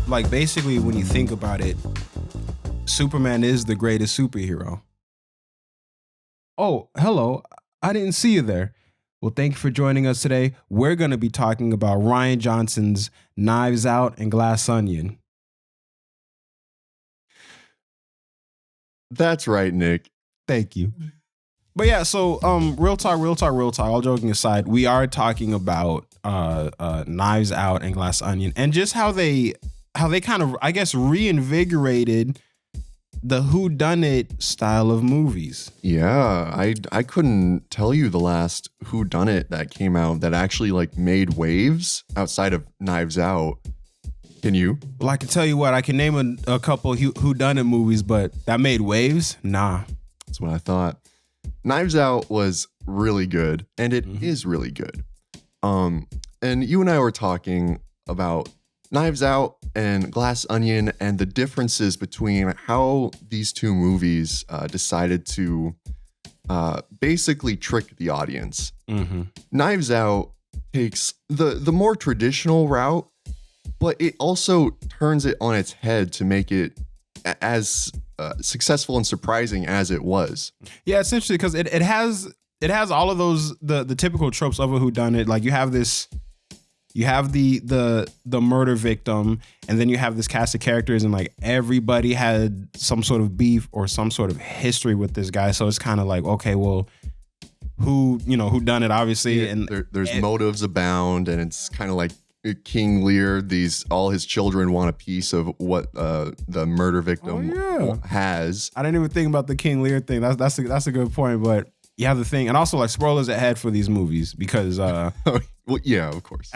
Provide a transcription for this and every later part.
like basically when you think about it, Superman is the greatest superhero. Oh, hello. I didn't see you there. Well, thank you for joining us today. We're going to be talking about Rian Johnson's Knives Out and Glass Onion. That's right, Nick. Thank you. But yeah, so real talk, all joking aside, we are talking about Knives Out and Glass Onion and just how they kind of, I guess, reinvigorated the whodunit style of movies. Yeah, I couldn't tell you the last whodunit that came out that actually like made waves outside of Knives Out. Can you? Well, I can tell you what, I can name a couple whodunit movies, but that made waves? Nah. That's what I thought. Knives Out was really good, and it is really good. And you and I were talking about Knives Out and Glass Onion and the differences between how these two movies decided to basically trick the audience. Knives Out takes the more traditional route, but it also turns it on its head to make it as successful and surprising as it was. Yeah, it's interesting because it has all of those the typical tropes of a whodunit. Like you have the murder victim, and then you have this cast of characters, and like everybody had some sort of beef or some sort of history with this guy. So it's kind of like, okay, well, who done it, obviously, Yeah, and there's motives abound, and it's kind of like King Lear. All his children want a piece of what the murder victim has. I didn't even think about the King Lear thing. That's a good point, but you have the thing, and also like spoilers ahead for these movies because well, yeah, of course.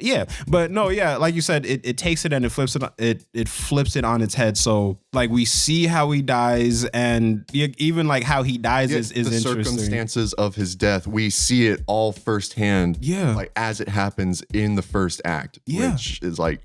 Yeah, but no, yeah, like you said, it takes it and it flips it on its head. So like we see how he dies, and even like how he dies is the interesting. Circumstances of his death, we see it all firsthand. Yeah, like as it happens in the first act. Yeah, which is like,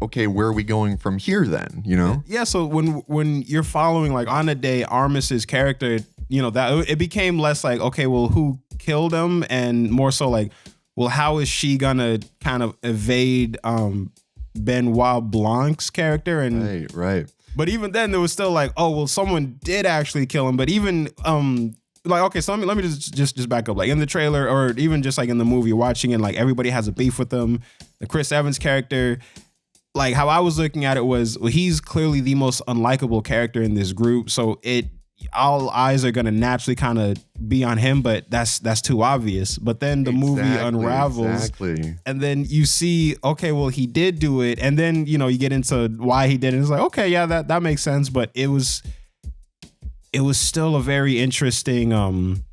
okay, where are we going from here then? You know? Yeah. So when you're following like on a day Armis's character, that it became less like, okay, well, who killed him, and more so like, well, how is she gonna kind of evade Benoit Blanc's character? And right. But even then, there was still like, oh, well, someone did actually kill him. But even like, okay, so let me just back up. Like in the trailer, or even just like in the movie, watching it, like everybody has a beef with him. The Chris Evans character, like how I was looking at it was, well, he's clearly the most unlikable character in this group. So all eyes are gonna naturally kind of be on him, but that's too obvious. But then the movie unravels, and then you see, okay, well, he did do it, and then you get into why he did it. It's like, okay, yeah, that makes sense, but it was still a very interesting.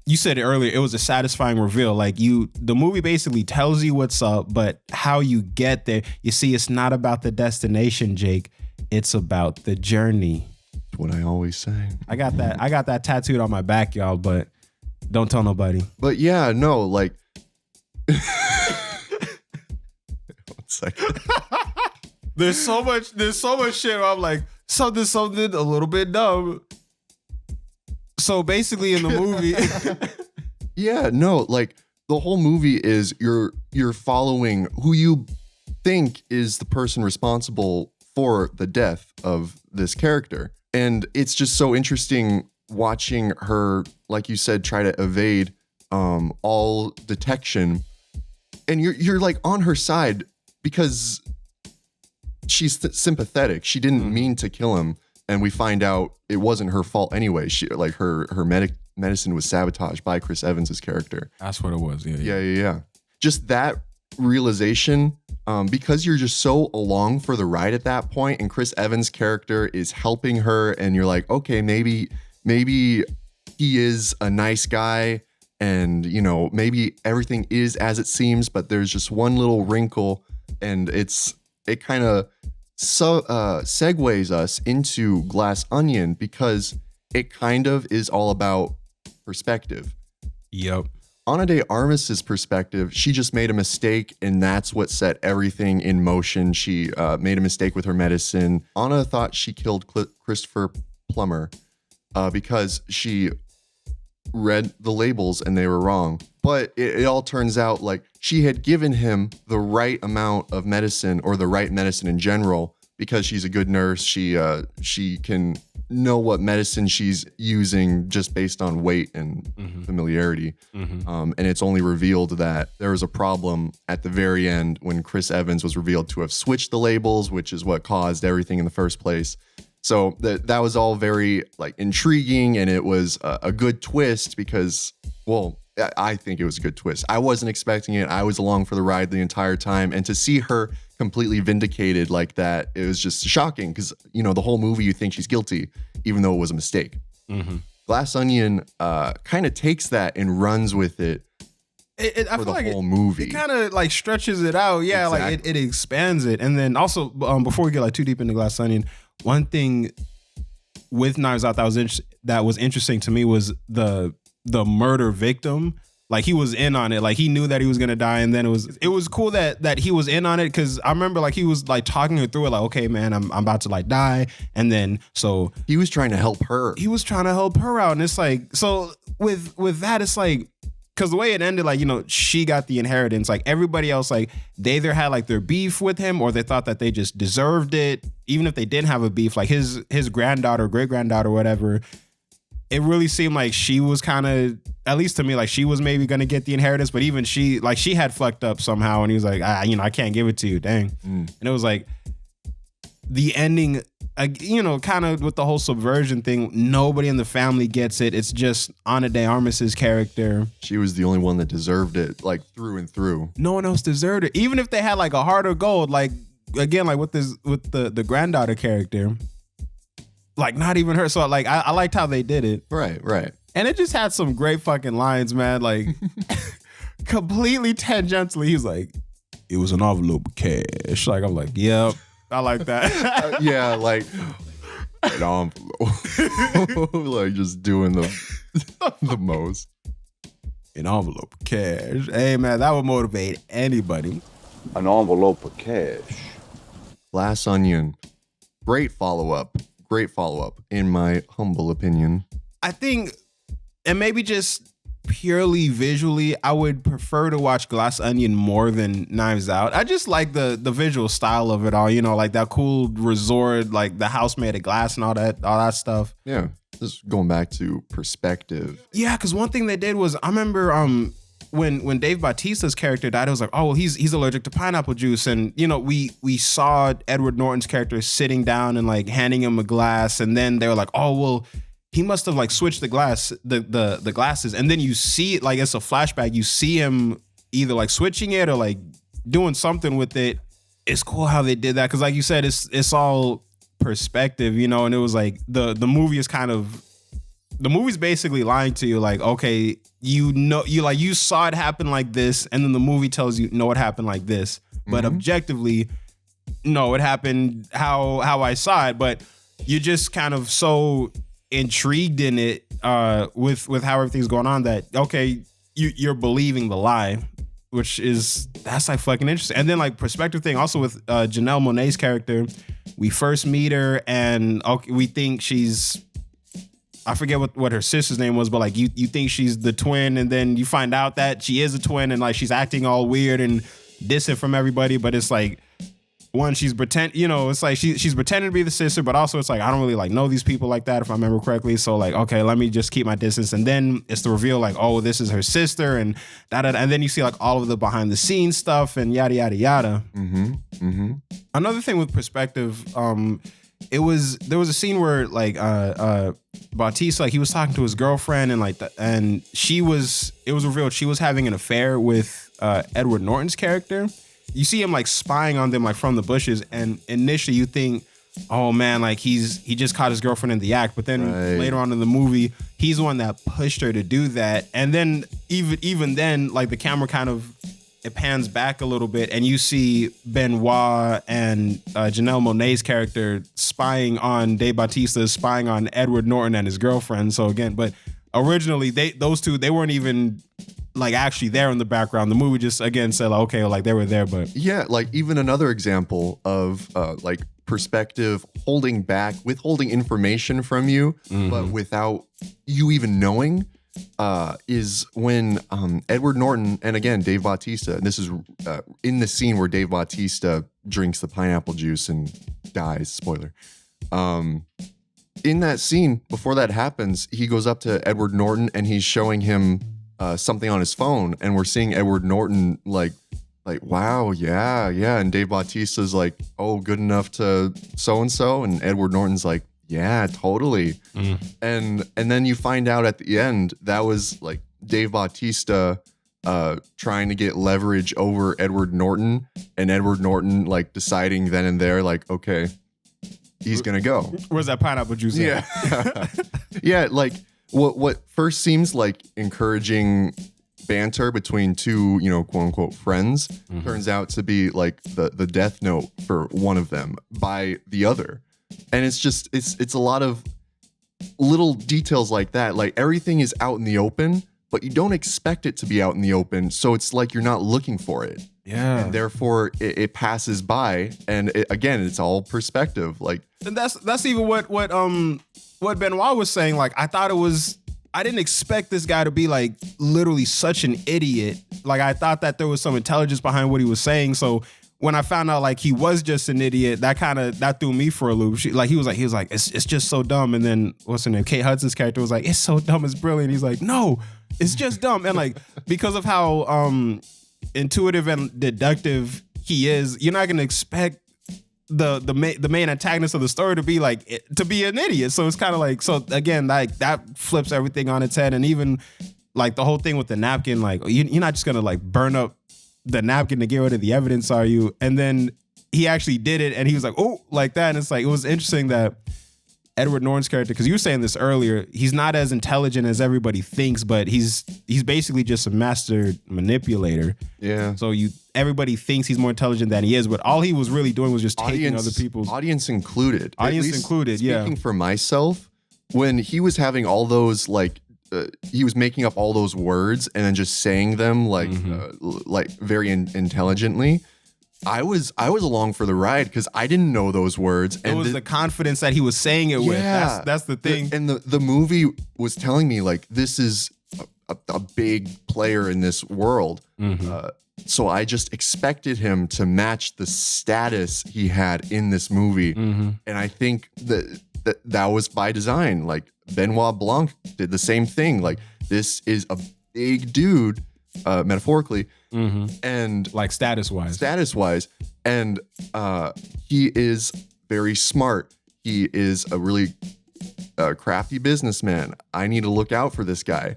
You said it earlier, it was a satisfying reveal. Like the movie basically tells you what's up, but how you get there, you see, it's not about the destination, Jake. It's about the journey. What I always say. I got that tattooed on my back, y'all, but don't tell nobody. But yeah, no, like 1 second. There's so much shit where I'm like, something a little bit dumb. So basically in the movie yeah, no, like the whole movie is you're following who you think is the person responsible for the death of this character. And it's just so interesting watching her, like you said, try to evade all detection. And you're like on her side because she's sympathetic. She didn't mean to kill him. And we find out it wasn't her fault anyway. She like her medicine was sabotaged by Chris Evans's character. That's what it was. Yeah. Just that realization, because you're just so along for the ride at that point, and Chris Evans' character is helping her, and you're like, okay, maybe he is a nice guy, and maybe everything is as it seems, but there's just one little wrinkle, and it kind of segues us into Glass Onion because it kind of is all about perspective. Yep. Ana de Armas's perspective, she just made a mistake, and that's what set everything in motion. She made a mistake with her medicine. Ana thought she killed Christopher Plummer because she read the labels and they were wrong. But it all turns out like she had given him the right amount of medicine, or the right medicine in general, because she's a good nurse. She can know what medicine she's using just based on weight and familiarity. And it's only revealed that there was a problem at the very end when Chris Evans was revealed to have switched the labels, which is what caused everything in the first place. So that was all very like intriguing, and it was a good twist because, well, I think it was a good twist. I wasn't expecting it. I was along for the ride the entire time, and to see her completely vindicated like that, it was just shocking because, you know, the whole movie you think she's guilty, even though it was a mistake. Glass Onion kind of takes that and runs with it. I for feel the like whole movie. It kind of like stretches it out. Yeah, Exactly. like it expands it. And then also, before we get like too deep into Glass Onion, one thing with Knives Out that was interesting to me was the murder victim. Like he was in on it. Like he knew that he was gonna die, and then it was cool that he was in on it, because I remember like he was like talking her through it, like, okay, man, I'm about to like die, and then so He was trying to help her. he was trying to help her out, and it's like, so with that, it's like, because the way it ended, like, you know, she got the inheritance. Like everybody else, like they either had like their beef with him, or they thought that they just deserved it, even if they didn't have a beef. Like his granddaughter, great granddaughter, whatever. It really seemed like she was kind of, at least to me, like she was maybe gonna get the inheritance, but even she had fucked up somehow, and he was like, I can't give it to you, dang. And it was like the ending, you know, kind of with the whole subversion thing. Nobody in the family gets it. It's just Ana de Armas's character. She was the only one that deserved it, like through and through. No one else deserved it, even if they had like a heart of gold. Like again, like with the granddaughter character. Like not even her. So like I liked how they did it. Right. And it just had some great fucking lines, man. Like completely tangentially, he was like, it was an envelope of cash. Like I'm like, yep, I like that. Yeah, like an envelope. Like just doing the most. An envelope of cash. Hey man, that would motivate anybody. An envelope of cash. Glass Onion. Great follow-up in my humble opinion. I think, and maybe just purely visually, I would prefer to watch Glass Onion more than Knives Out. I just like the visual style of it all, you know, like that cool resort, like the house made of glass and all that stuff. Yeah, just going back to perspective. Yeah, because one thing they did was, I remember when Dave Bautista's character died, it was like, oh well, he's allergic to pineapple juice, and you know we saw Edward Norton's character sitting down and like handing him a glass, and then they were like, oh well, he must have like switched the glasses, and then you see it, like it's a flashback, you see him either like switching it or like doing something with it. It's cool how they did that, because like you said, it's all perspective, you know, and it was like the movie is kind of, the movie's basically lying to you, like, okay, you saw it happen like this, and then the movie tells you, no, it happened like this, but objectively, no, it happened how I saw it. But you're just kind of so intrigued in it with how everything's going on that, okay, you're believing the lie, that's like fucking interesting. And then like perspective thing also with Janelle Monáe's character, we first meet her and we think she's, I forget what her sister's name was, but like you think she's the twin, and then you find out that she is a twin, and like she's acting all weird and distant from everybody. But it's like, one, she's it's like she's pretending to be the sister, but also it's like, I don't really like know these people like that, if I remember correctly. So like, okay, let me just keep my distance. And then it's the reveal, like, oh, this is her sister, and and then you see like all of the behind the scenes stuff and yada yada yada. Another thing with perspective, there was a scene where like Bautista, like he was talking to his girlfriend, and like and it was revealed she was having an affair with Edward Norton's character. You see him like spying on them like from the bushes, and initially you think, oh man, like he just caught his girlfriend in the act, but then later on in the movie, he's the one that pushed her to do that. And then even then, like the camera kind of, it pans back a little bit, and you see Benoit and Janelle Monáe's character spying on Dave Bautista, spying on Edward Norton and his girlfriend. So again, but originally those two weren't even like actually there in the background. The movie just again said like, okay, like they were there, but yeah, like even another example of like perspective withholding information from you, but without you even knowing. is when Edward Norton, and again, Dave Bautista, and this is in the scene where Dave Bautista drinks the pineapple juice and dies, spoiler. In that scene, before that happens, he goes up to Edward Norton and he's showing him something on his phone, and we're seeing Edward Norton like, wow, yeah. And Dave Bautista's like, oh, good enough to so-and-so. And Edward Norton's like, yeah, totally. And then you find out at the end, that was like Dave Bautista trying to get leverage over Edward Norton, and Edward Norton like deciding then and there, like, okay, he's going to go. Where's that pineapple juice? Yeah. Yeah, like what first seems like encouraging banter between two, quote unquote friends turns out to be like the death note for one of them by the other. And it's just it's a lot of little details like that. Like everything is out in the open, but you don't expect it to be out in the open. So it's like you're not looking for it. Yeah. And therefore it passes by. And again, it's all perspective. Like, and that's even what Benoit was saying. Like, I didn't expect this guy to be like literally such an idiot. Like, I thought that there was some intelligence behind what he was saying. So when I found out like he was just an idiot, that threw me for a loop. He was like, it's just so dumb. And then what's her name? Kate Hudson's character was like, it's so dumb, it's brilliant. He's like, no, it's just dumb. And like, because of how intuitive and deductive he is, you're not gonna expect the main antagonist of the story to be an idiot. So it's kind of like, so again, like that flips everything on its head. And even like the whole thing with the napkin, like you're not just gonna like burn up the napkin to get rid of the evidence, are you? And then he actually did it, and he was like, oh, like that. And it's like, it was interesting that Edward Norton's character, because you were saying this earlier, he's not as intelligent as everybody thinks, but he's basically just a master manipulator. Yeah. So everybody thinks he's more intelligent than he is, but all he was really doing was just taking other people's audience included. Yeah. Speaking for myself, when he was having all those like he was making up all those words and then just saying them like very intelligently. I was along for the ride because I didn't know those words. And it was the confidence that he was saying it with. That's the thing. And the movie was telling me like this is a big player in this world. So I just expected him to match the status he had in this movie. And I think that was by design. Like Benoit Blanc did the same thing. Like this is a big dude, metaphorically, and like status wise, and he is very smart. He is a really crafty businessman. I need to look out for this guy.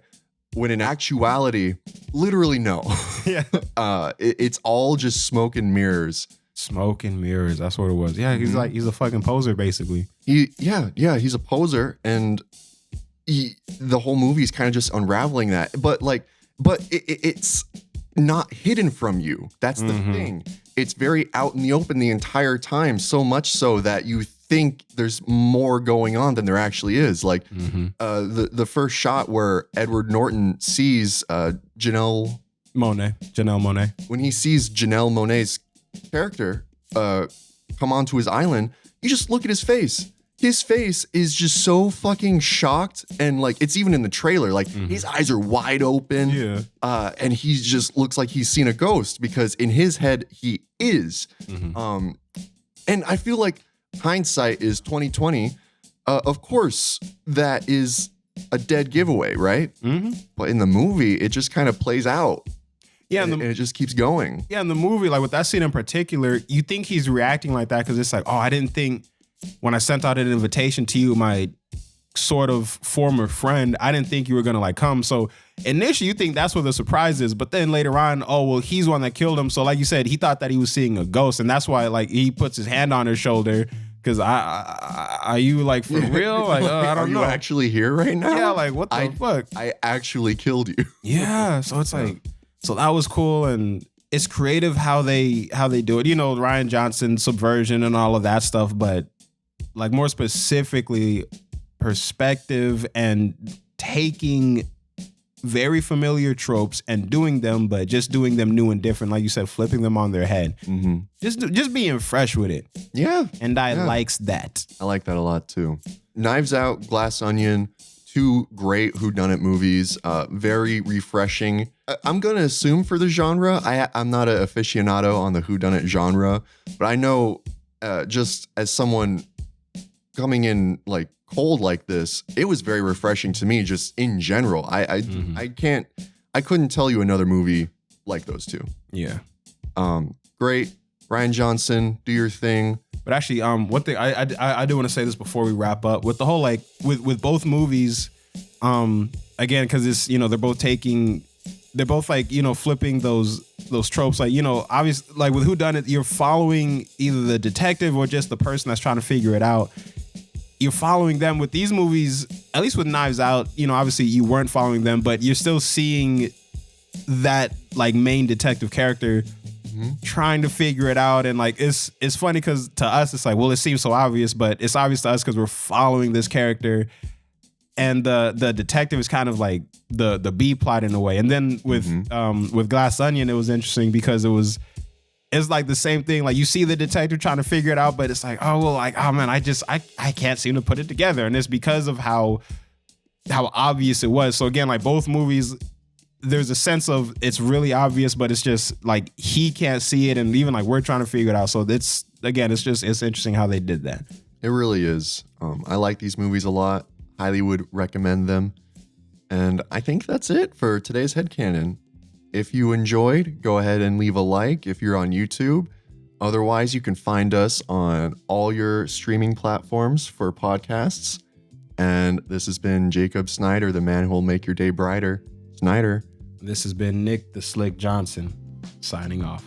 When in actuality, literally no. Yeah, it's all just smoke and mirrors. Smoke and mirrors. That's what it was. Yeah, he's he's a fucking poser, basically. He's a poser, and the whole movie is kind of just unraveling that. But it's not hidden from you. That's the thing. It's very out in the open the entire time, so much so that you think there's more going on than there actually is. Like the first shot where Edward Norton sees Janelle Monáe. When he sees Janelle Monáe's character come onto his island, you just look at his face. His face is just so fucking shocked, and like it's even in the trailer, like his eyes are wide open, and he just looks like he's seen a ghost because in his head he is. And I feel like hindsight is 2020. Of course, that is a dead giveaway, right? But in the movie, it just kind of plays out. Yeah, and it just keeps going. Yeah, in the movie, like with that scene in particular, you think he's reacting like that because it's like, oh, I didn't think when I sent out an invitation to you, my sort of former friend, I didn't think you were gonna like come. So initially you think that's what the surprise is, but then later on, oh well, he's one that killed him. So like you said, he thought that he was seeing a ghost, and that's why like he puts his hand on her shoulder. Because are you like for real? Like, I don't know. Are you actually here right now? Yeah, like what the fuck? I actually killed you. Yeah, so it's like, so that was cool, and it's creative how they do it. You know, Rian Johnson, subversion, and all of that stuff, but like more specifically, perspective and taking very familiar tropes and doing them, but just doing them new and different. Like you said, flipping them on their head. Just being fresh with it. Yeah. And I likes that. I like that a lot too. Knives Out, Glass Onion, two great whodunit movies, very refreshing. I'm going to assume for the genre, I'm not an aficionado on the whodunit genre, but I know just as someone coming in like cold like this, it was very refreshing to me just in general. I couldn't tell you another movie like those two. Yeah. Great. Rian Johnson, do your thing. But actually, one thing I do want to say this before we wrap up with the whole like with both movies, again, because it's they're both like flipping those tropes, like obviously like with whodunit, you're following either the detective or just the person that's trying to figure it out. You're following them. With these movies, at least with Knives Out, obviously you weren't following them, but you're still seeing that like main detective character trying to figure it out. And like it's funny because to us it's like, well, it seems so obvious, but it's obvious to us because we're following this character, and the detective is kind of like the B plot in a way. And then with Glass Onion, it was interesting because it's like the same thing. Like you see the detective trying to figure it out, but it's like, oh well, like, oh man, I can't seem to put it together. And it's because of how obvious it was. So again, like both movies, there's a sense of it's really obvious, but it's just like he can't see it, and even like we're trying to figure it out. So it's interesting how they did that. It really is. I like these movies a lot. Highly would recommend them. And I think that's it for today's Headcanon. If you enjoyed, go ahead and leave a like if you're on YouTube. Otherwise, you can find us on all your streaming platforms for podcasts. And this has been Jacob Snyder, the man who will make your day brighter. Snyder. This has been Nick the Slick Johnson signing off.